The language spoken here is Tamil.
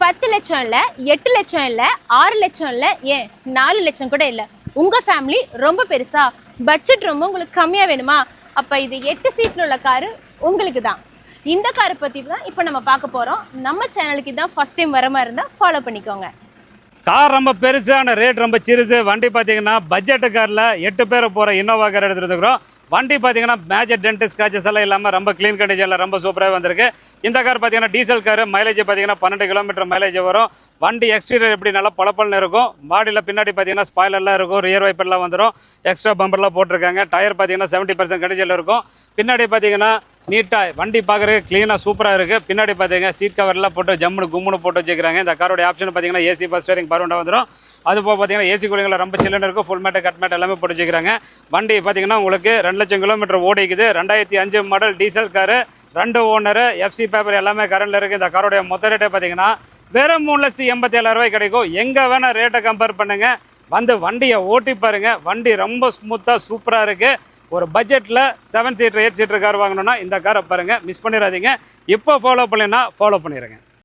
10 லட்சம் இல்லை, 8 லட்சம் இல்லை, 6 லட்சம் இல்லை, ஏன் 4 லட்சம் கூட இல்லை. உங்கள் ஃபேமிலி ரொம்ப பெருசா, பட்ஜெட் ரொம்ப உங்களுக்கு கம்மியாக வேணுமா? அப்போ இது 8 சீட்டில் உள்ள காரு உங்களுக்கு தான். இந்த காரை பற்றி தான் இப்போ நம்ம பார்க்க போகிறோம். நம்ம சேனலுக்கு தான் ஃபஸ்ட் டைம் வர மாதிரி இருந்தால் ஃபாலோ பண்ணிக்கோங்க. கார் ரொம்ப பெருசு, ஆனால் ரேட் ரொம்ப சிறுசு. வண்டி பார்த்தீங்கன்னா பட்ஜெட்டு காரில் 8 பேர் போகிற இன்னோவா கார் எடுத்துருக்கிறோம். வண்டி பார்த்தீங்கன்னா மேஜர் டென்ட் ஸ்க்ராச்சஸ் எல்லாம் இல்லாமல் ரொம்ப க்ளீன் கண்டிஷனில் ரொம்ப சூப்பராக வந்திருக்கு. இந்த கார் பார்த்தீங்கன்னா டீசல் கார். மைலேஜ் பார்த்தீங்கன்னா 12 கிலோமீட்டர் மைலேஜ் வரும். வண்டி எக்ஸ்டீரியர் எப்படி நல்லா பளபளன்னு இருக்கும். பாடியில் பின்னாடி பார்த்தீங்கன்னா ஸ்பாய்லர்லாம் இருக்கும், ரியர் வைப்பர்லாம் வந்துடும், எக்ஸ்ட்ரா பம்பர்லாம் போட்டிருக்காங்க. டயர் பார்த்தீங்கன்னா 70% கண்டிஷனில் இருக்கும். பின்னாடி பார்த்தீங்கன்னா நீட்டாக வண்டி பார்க்குறதுக்கு க்ளீனாக சூப்பராக இருக்குது. பின்னாடி பார்த்தீங்கன்னா சீட் கவர்லாம் போட்டு ஜம்முன்னு கும்முன்னு போட்டு வச்சுக்கிறாங்க. இந்த காரோடைய ஆப்ஷன் பார்த்தீங்கன்னா ஏசி பஸ் ஸ்டேரிங் பவர் வந்துடும். அது போக பார்த்தீங்கன்னா ஏசி கூலிங்கில் ரொம்ப சில்லுன்னு இருக்கும். ஃபுல் மேட்டை கட் மேட் எல்லாமே போட்டு வச்சுக்கிறாங்க. வண்டி பார்த்தீங்கன்னா உங்களுக்கு 2 லட்சம் கிலோமீட்டர் ஓடிக்குது. 2005 model diesel car, 2 owner, FC paper எல்லாமே கரண்டில் இருக்குது. இந்த காரோடைய மொத்த ரேட்டை பார்த்தீங்கன்னா வெறும் 3,87,000 கிடைக்கும். எங்கே வேணால் ரேட்டை கம்பேர் பண்ணுங்கள், வந்து வண்டியை ஓட்டி பாருங்கள். வண்டி ரொம்ப ஸ்மூத்தாக சூப்பராக இருக்குது. ஒரு பட்ஜெட்டில் 7 சீட்டர் 8 சீட்டர் கார் வாங்கணுன்னா இந்த காரை பாருங்கள், மிஸ் பண்ணிடாதீங்க. இப்போ ஃபாலோ பண்ணலைன்னா ஃபாலோ பண்ணிடுங்க.